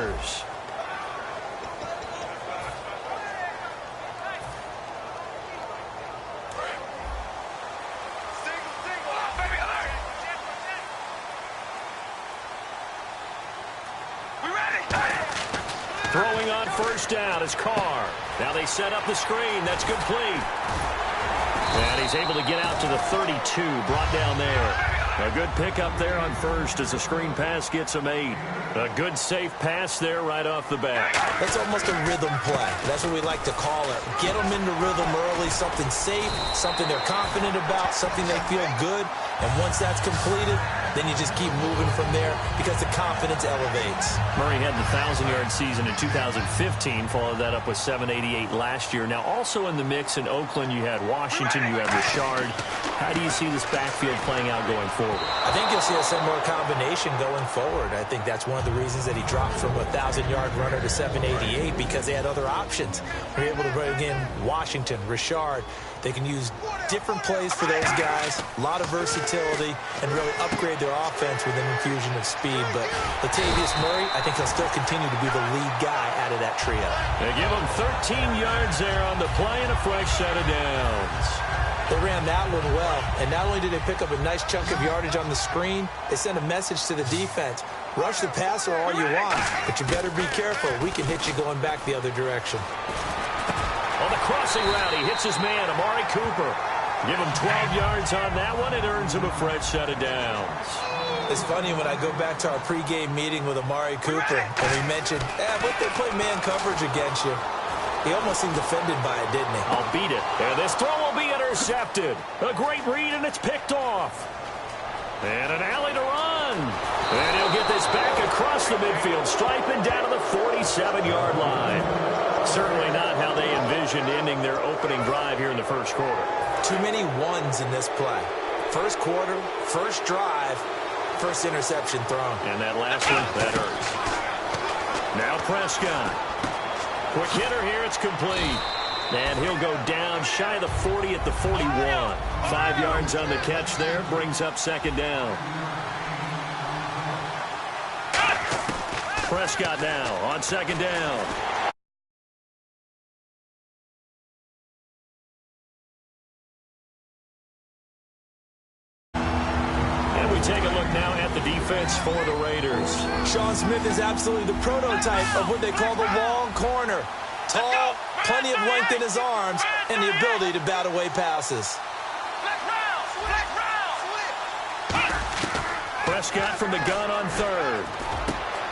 Raiders. Throwing on first down is Carr. Now they set up the screen. That's complete. And he's able to get out to the 32, brought down there. A good pickup there on first as the screen pass gets him 8. A good safe pass there right off the bat. That's almost a rhythm play. That's what we like to call it. Get them into rhythm early, something safe, something they're confident about, something they feel good. And once that's completed, then you just keep moving from there because the confidence elevates. Murray had the 1,000-yard season in 2015, followed that up with 788 last year. Now also in the mix in Oakland, you had Washington, you had Richard. How do you see this backfield playing out going forward? I think you'll see a similar combination going forward. I think that's one of the reasons that he dropped from a 1,000-yard runner to 788 because they had other options. They're able to bring in Washington, Richard. They can use different plays for those guys, a lot of versatility, and really upgrade their offense with an infusion of speed. But Latavius Murray, I think he'll still continue to be the lead guy out of that trio. They give him 13 yards there on the play and a fresh set of downs. They ran that one well, and not only did they pick up a nice chunk of yardage on the screen, they sent a message to the defense. Rush the passer all you want, but you better be careful. We can hit you going back the other direction. On the crossing route, he hits his man, Amari Cooper. Give him 12 yards on that one. It earns him a fresh set of downs. It's funny when I go back to our pregame meeting with Amari Cooper, and we mentioned, but they play man coverage against you. He almost seemed offended by it, didn't he? I'll beat it. And this throw will be intercepted. A great read, and it's picked off. And an alley to run. And he'll get this back across the midfield stripe and down to the 47-yard line. Certainly not how they envisioned ending their opening drive here in the first quarter. Too many ones in this play. First quarter, first drive, first interception thrown. And that last one, that hurts. Now Prescott. Quick hitter here, it's complete. And he'll go down shy of the 40 at the 41. 5 yards on the catch there, brings up second down. Prescott now on second down. And we take a look now at the defense for the Raiders. Sean Smith is absolutely the prototype of what they call the long corner. Tall, plenty of length in his arms, and the ability to bat away passes. Prescott from the gun on third.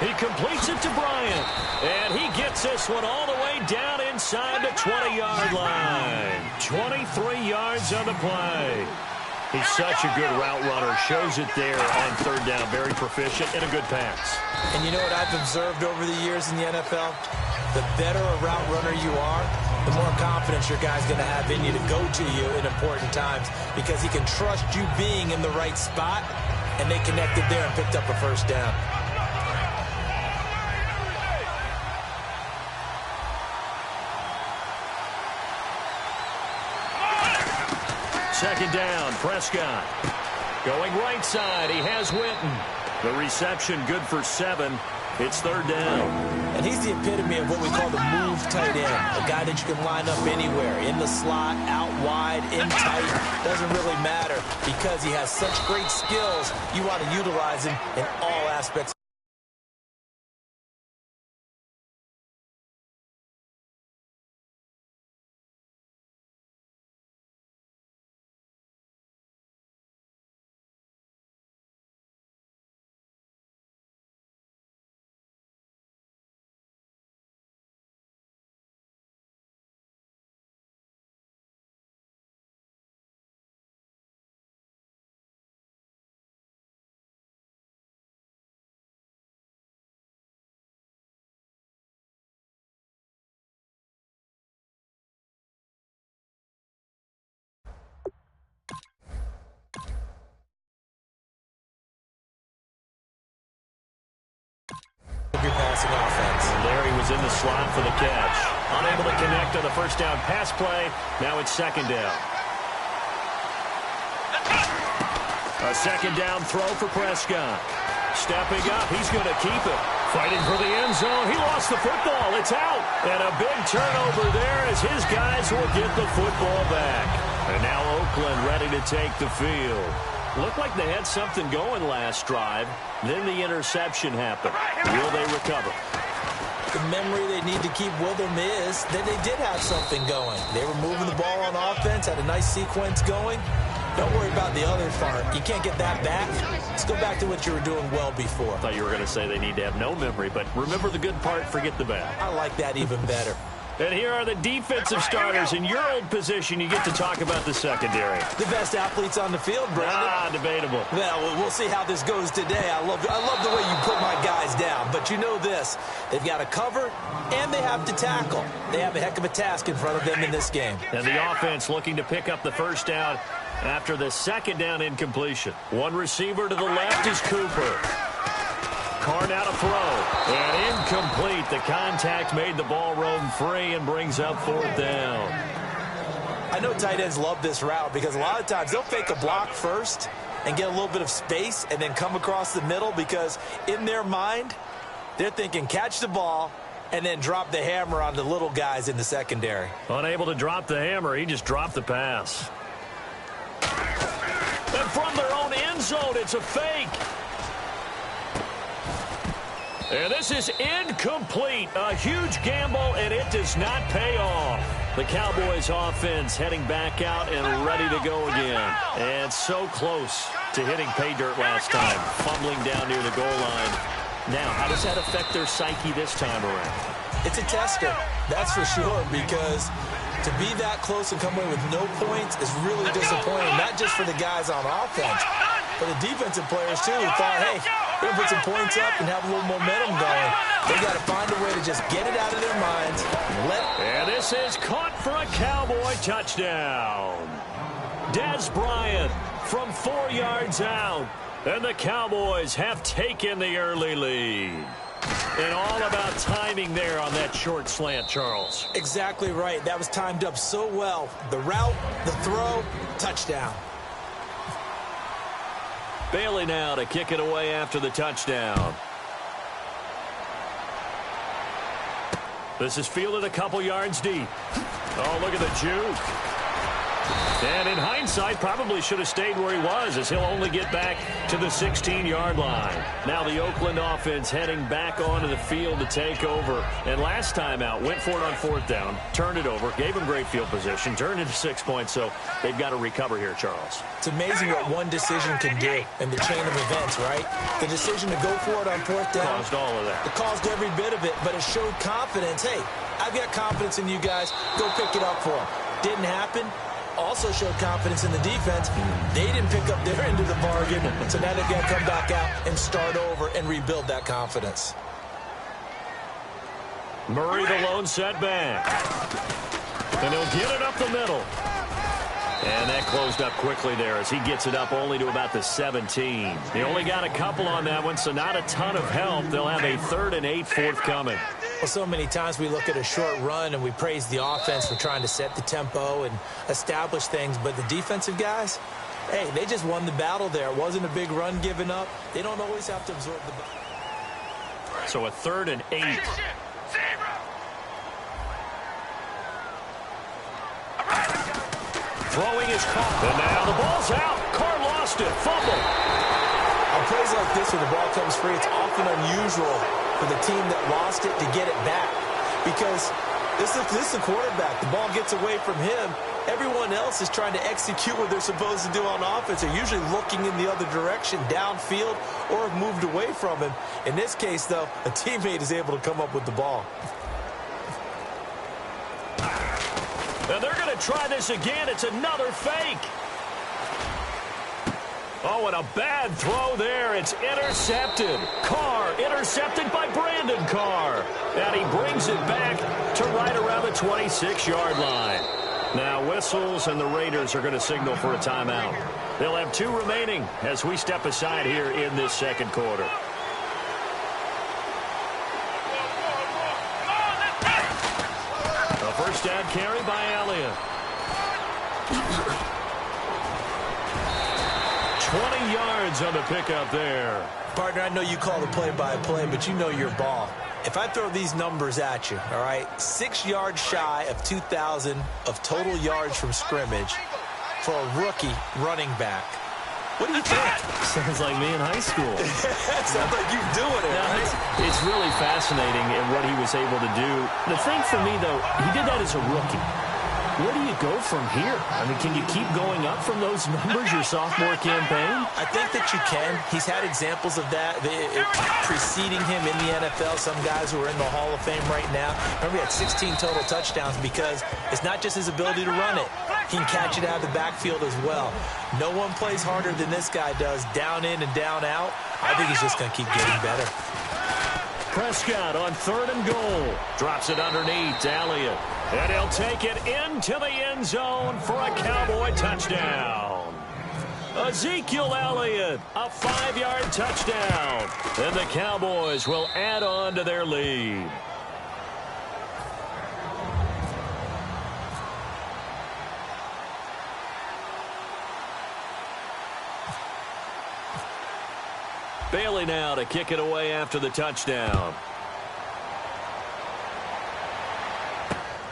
He completes it to Bryant, and he gets this one all the way down inside the 20-yard line. 23 yards on the play. He's such a good route runner. Shows it there on third down. Very proficient and a good pass. And you know what I've observed over the years in the NFL? The better a route runner you are, the more confidence your guy's going to have in you to go to you in important times because he can trust you being in the right spot, and they connected there and picked up a first down. Second down, Prescott. Going right side, he has Winton. The reception good for 7. It's third down. And he's the epitome of what we call the move tight end. A guy that you can line up anywhere. In the slot, out wide, in tight. Doesn't really matter because he has such great skills. You want to utilize him in all aspects. Passing offense. And there he was in the slot for the catch. Unable to connect on the first down pass play. Now it's second down. A second down throw for Prescott. Stepping up, he's going to keep it. Fighting for the end zone. He lost the football. It's out. And a big turnover there as his guys will get the football back. And now Oakland ready to take the field. Looked like they had something going last drive. Then the interception happened. Will they recover? The memory they need to keep with them is that they did have something going. They were moving the ball on offense, had a nice sequence going. Don't worry about the other part. You can't get that back. Let's go back to what you were doing well before. I thought you were going to say they need to have no memory, but remember the good part, forget the bad. I like that even better. And here are the defensive starters. In your old position, you get to talk about the secondary. The best athletes on the field, Brandon. Debatable. Well, we'll see how this goes today. I love the way you put my guys down. But you know this. They've got to cover, and they have to tackle. They have a heck of a task in front of them in this game. And the offense looking to pick up the first down after the second down incompletion. One receiver to the left is Cooper. Carr now to throw. And incomplete. The contact made the ball roam free and brings up fourth down. I know tight ends love this route because a lot of times they'll fake a block first and get a little bit of space and then come across the middle because in their mind, they're thinking catch the ball and then drop the hammer on the little guys in the secondary. Unable to drop the hammer, he just dropped the pass. And from their own end zone, it's a fake. And this is incomplete. A huge gamble, and it does not pay off. The Cowboys offense heading back out and ready to go again. And so close to hitting pay dirt last time. Fumbling down near the goal line. Now, how does that affect their psyche this time around? It's a tester, that's for sure, because to be that close and come away with no points is really disappointing, not just for the guys on offense, but the defensive players, too, who thought, hey, we're going to put some points up and have a little momentum going. They got to find a way to just get it out of their minds. And this is caught for a Cowboy touchdown. Des Bryant from 4 yards out. And the Cowboys have taken the early lead. And all about timing there on that short slant, Charles. Exactly right. That was timed up so well. The route, the throw, touchdown. Bailey now to kick it away after the touchdown. This is fielded a couple yards deep. Oh, look at the juke. And in hindsight, probably should have stayed where he was as he'll only get back to the 16-yard line. Now the Oakland offense heading back onto the field to take over. And last time out, went for it on fourth down, turned it over, gave him great field position, turned into 6 points, so they've got to recover here, Charles. It's amazing what one decision can do in the chain of events, right? The decision to go for it on fourth down. Caused all of that. It caused every bit of it, but it showed confidence. Hey, I've got confidence in you guys. Go pick it up for them. Didn't happen. Also showed confidence in the defense. They didn't pick up their end of the bargain, so now they've got to come back out and start over and rebuild that confidence. Murray the lone setback. And he'll get it up the middle. And that closed up quickly there as he gets it up only to about the 17. They only got a couple on that one, so not a ton of help. They'll have a 3rd and 8 forthcoming. Well, so many times we look at a short run and we praise the offense for trying to set the tempo and establish things, but the defensive guys, hey, they just won the battle there. It wasn't a big run given up. They don't always have to absorb the ball. So a 3rd and 8. Throwing is caught. And now the ball's out. Carr lost it. Fumble. On plays like this where the ball comes free, it's often unusual for the team that lost it to get it back. Because this is the quarterback. The ball gets away from him. Everyone else is trying to execute what they're supposed to do on offense. They're usually looking in the other direction, downfield, or have moved away from him. In this case, though, a teammate is able to come up with the ball. Now they're going to try this again. It's another fake. Oh, and a bad throw there. It's intercepted. Carr intercepted by Brandon Carr. And he brings it back to right around the 26-yard line. Now whistles, and the Raiders are going to signal for a timeout. They'll have 2 remaining as we step aside here in this second quarter. A first down carry by Elliott. 20 yards on the pickup there. Partner, I know you call the play-by-play, but you know your ball. If I throw these numbers at you, all right, 6 yards shy of 2,000 of total yards from scrimmage for a rookie running back. What do you think? Sounds like me in high school. Sounds like you doing it, right? It's really fascinating in what he was able to do. The thing for me, though, he did that as a rookie. Where do you go from here? I mean, can you keep going up from those numbers your sophomore campaign? I think that you can. He's had examples of that preceding him in the NFL. Some guys who are in the Hall of Fame right now. Remember, he had 16 total touchdowns because it's not just his ability to run it. He can catch it out of the backfield as well. No one plays harder than this guy does, down in and down out. I think he's just going to keep getting better. Prescott on 3rd and goal. Drops it underneath to Elliott. And he'll take it into the end zone for a Cowboy touchdown. Ezekiel Elliott, a 5-yard touchdown. And the Cowboys will add on to their lead. Bailey now to kick it away after the touchdown.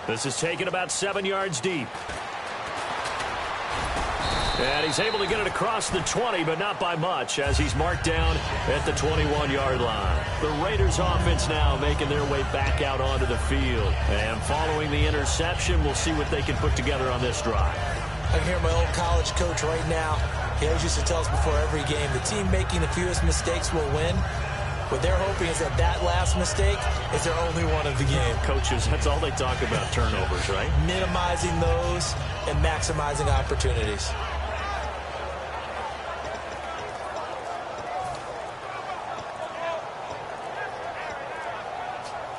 This is taken about 7 yards deep. And he's able to get it across the 20, but not by much, as he's marked down at the 21-yard line. The Raiders offense now making their way back out onto the field. And following the interception, we'll see what they can put together on this drive. I can hear my old college coach right now. He always used to tell us before every game, the team making the fewest mistakes will win. What they're hoping is that last mistake is their only one of the game. Coaches, that's all they talk about, turnovers, right? Minimizing those and maximizing opportunities.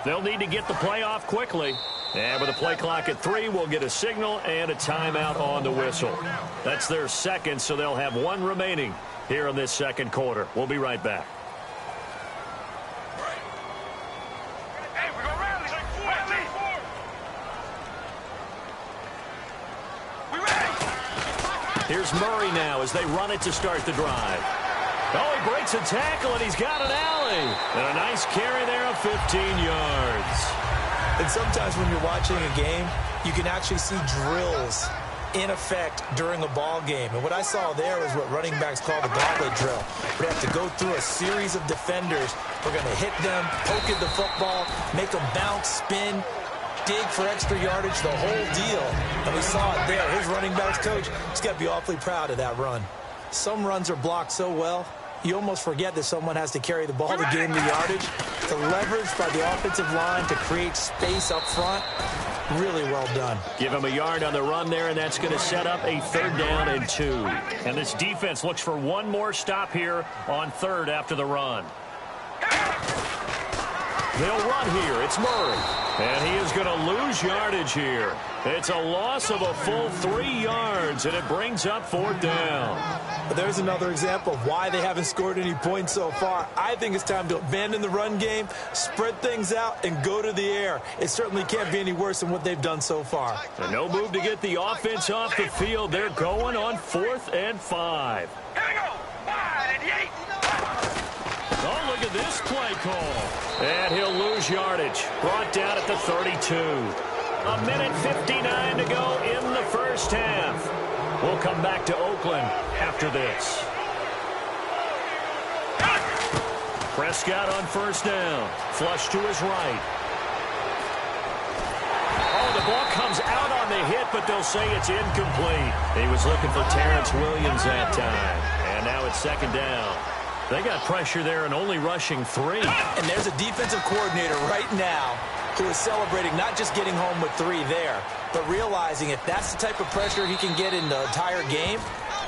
They'll need to get the play off quickly. And with the play clock at 3, we'll get a signal and a timeout on the whistle. That's their second, so they'll have one remaining here in this second quarter. We'll be right back. Here's Murray now as they run it to start the drive. Oh, he breaks a tackle, and he's got an alley. And a nice carry there of 15 yards. And sometimes when you're watching a game, you can actually see drills in effect during a ball game. And what I saw there was what running backs call the gauntlet drill. We have to go through a series of defenders. We're going to hit them, poke at the football, make them bounce, spin, dig for extra yardage, the whole deal. And we saw it there. His running backs coach, he's got to be awfully proud of that run. Some runs are blocked so well, you almost forget that someone has to carry the ball to gain the yardage. The leverage by the offensive line to create space up front, really well done. Give him a yard on the run there, and that's going to set up a 3rd down and 2. And this defense looks for one more stop here on 3rd after the run. They'll run here. It's Murray. And he is going to lose yardage here. It's a loss of a full 3 yards, and it brings up 4th down. There's another example of why they haven't scored any points so far. I think it's time to abandon the run game, spread things out, and go to the air. It certainly can't be any worse than what they've done so far. And no move to get the offense off the field. They're going on 4th and 5. Here we go. 5 and 8. Oh, look at this play call. And he'll lose yardage. Brought down at the 32. A minute 59 to go in the first half. We'll come back to Oakland after this. Prescott on 1st down. Flush to his right. Oh, the ball comes out on the hit, but they'll say it's incomplete. He was looking for Terrence Williams that time. And now it's 2nd down. They got pressure there and only rushing 3. And there's a defensive coordinator right now who is celebrating not just getting home with 3 there, but realizing if that's the type of pressure he can get in the entire game,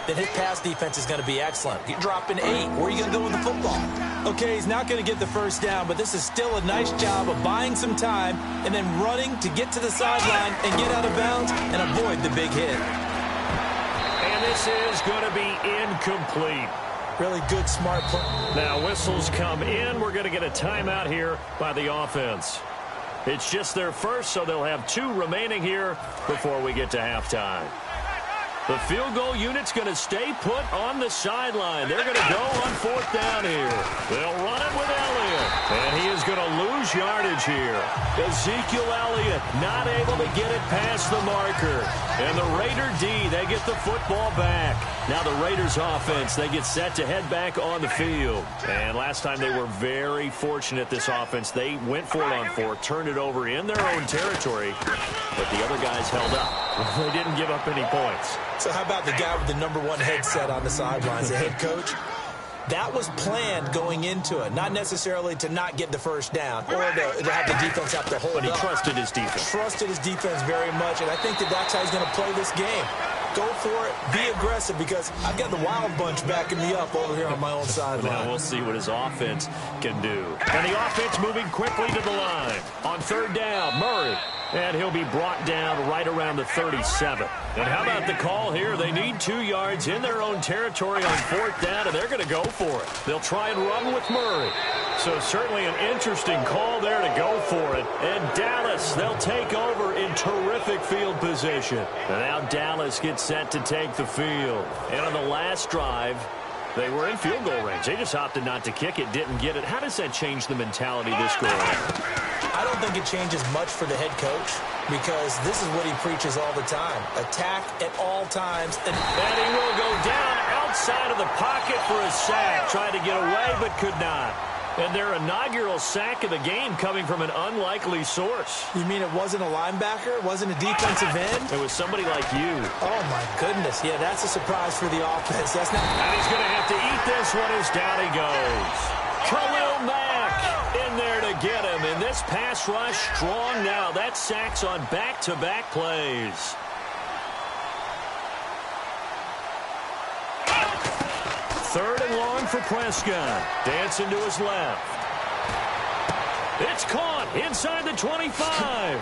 then his pass defense is going to be excellent. You're dropping 8. Where are you going to go with the football? Okay, he's not going to get the 1st down, but this is still a nice job of buying some time and then running to get to the sideline and get out of bounds and avoid the big hit. And this is going to be incomplete. Really good, smart play. Now whistles come in. We're going to get a timeout here by the offense. It's just their first, so they'll have 2 remaining here before we get to halftime. The field goal unit's going to stay put on the sideline. They're going to go on 4th down here. They'll run it with Elliott. And he is going to lose yardage here. Ezekiel Elliott not able to get it past the marker. And the Raider D, they get the football back. Now the Raiders offense, they get set to head back on the field. And last time they were very fortunate, this offense. They went for it on 4, turned it over in their own territory. But the other guys held up. They didn't give up any points. So how about the guy with the #1 headset on the sidelines, the head coach? That was planned going into it, not necessarily to not get the first down or to have the defense have to hold But he up. trusted his defense. Trusted his defense very much, and I think that's how he's going to play this game. Go for it, be aggressive, because I've got the wild bunch backing me up over here on my own sideline. Now we'll see what his offense can do. And the offense moving quickly to the line. On 3rd down, Murray. And he'll be brought down right around the 37. And how about the call here? They need 2 yards in their own territory on 4th down, and they're going to go for it. They'll try and run with Murray. So certainly an interesting call there to go for it. And Dallas, they'll take over in terrific field position. And now Dallas gets set to take the field. And on the last drive, they were in field goal range. They just opted not to kick it, didn't get it. How does that change the mentality this go around? I don't think it changes much for the head coach, because this is what he preaches all the time. Attack at all times. And he will go down outside of the pocket for a sack. Tried to get away, but could not. And their inaugural sack of the game coming from an unlikely source. You mean it wasn't a linebacker? It wasn't a defensive end? It was somebody like you. Oh, my goodness. Yeah, that's a surprise for the offense. That's not... And he's going to have to eat this one as down he goes. Khalil Mack in there to get him. And this pass rush strong now. That sacks on back-to-back plays. Third and long for Prescott. Dancing to his left. It's caught inside the 25.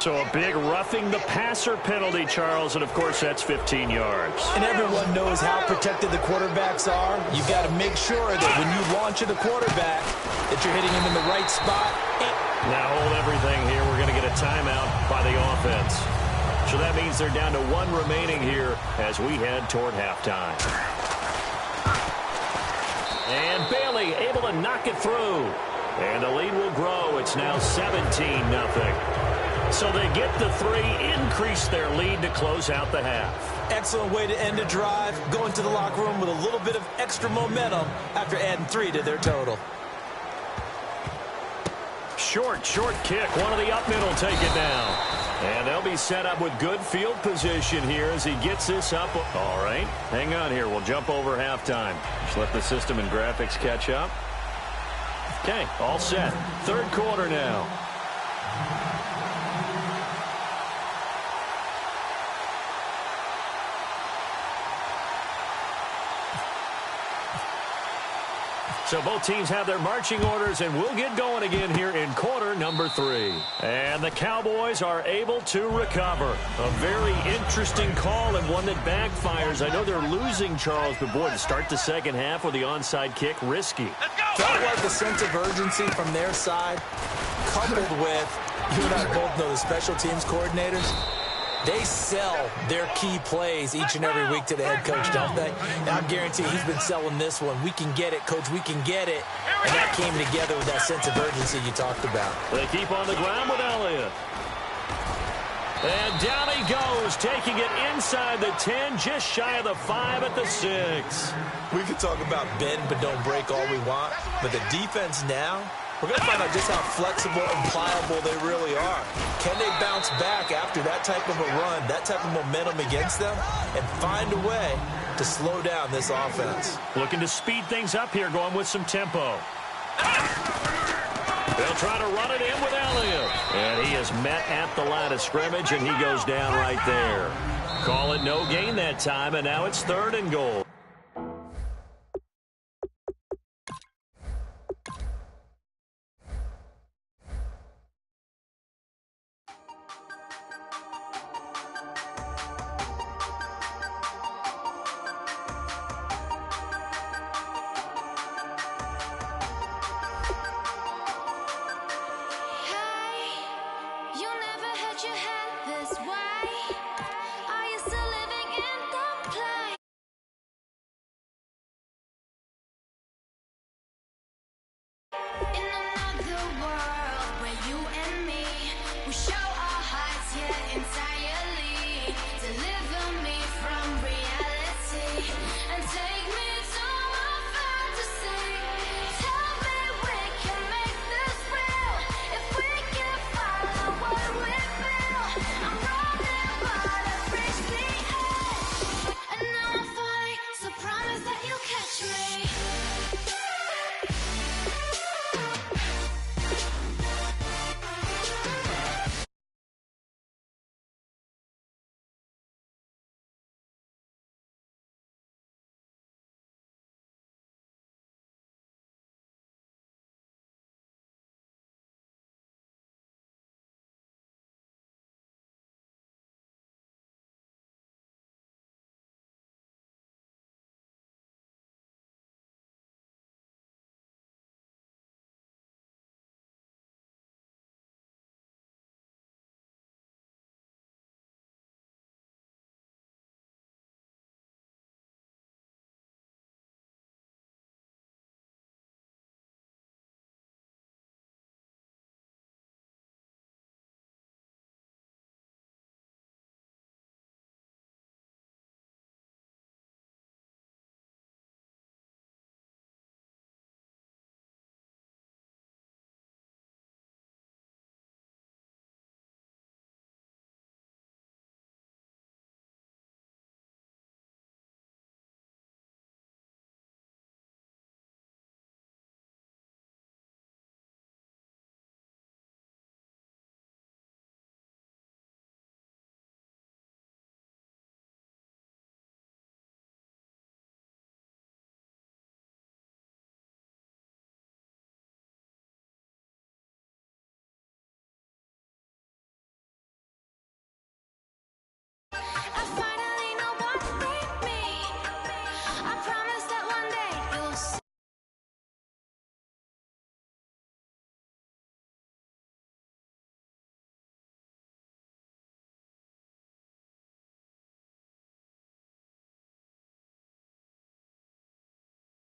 So a big roughing the passer penalty, Charles, and of course that's 15 yards. And everyone knows how protected the quarterbacks are. You've got to make sure that when you launch at the quarterback, that you're hitting him in the right spot. Now hold everything here. We're going to get a timeout by the offense. So that means they're down to 1 remaining here as we head toward halftime. And Bailey able to knock it through. And the lead will grow. It's now 17-0. So they get the 3, increase their lead to close out the half. Excellent way to end a drive. Go into the locker room with a little bit of extra momentum after adding 3 to their total. Short kick. One of the up middle take it down. And they'll be set up with good field position here as he gets this up. All right, hang on here. We'll jump over halftime. Just let the system and graphics catch up. Okay, all set. Third quarter now. So both teams have their marching orders, and we'll get going again here in quarter number 3. And the Cowboys are able to recover. A very interesting call and one that backfires. I know they're losing, Charles, but boy, to start the second half with the onside kick, risky. Felt like a sense of urgency from their side, coupled with, you and I both know the special teams coordinators. They sell their key plays each and every week to the head coach, don't they? And I'm guaranteeing he's been selling this one. We can get it, coach. We can get it. And that came together with that sense of urgency you talked about. They keep on the ground with Elliott. And down he goes, taking it inside the 10, just shy of the 5 at the 6. We could talk about bend but don't break all we want, but the defense now, we're going to find out just how flexible and pliable they really are. Can they bounce back after that type of a run, that type of momentum against them, and find a way to slow down this offense? Looking to speed things up here, going with some tempo. They'll try to run it in with Elliott. And he is met at the line of scrimmage, and he goes down right there. Call it no gain that time, and now it's 3rd and goal. you and me. We show our hearts, yeah, inside.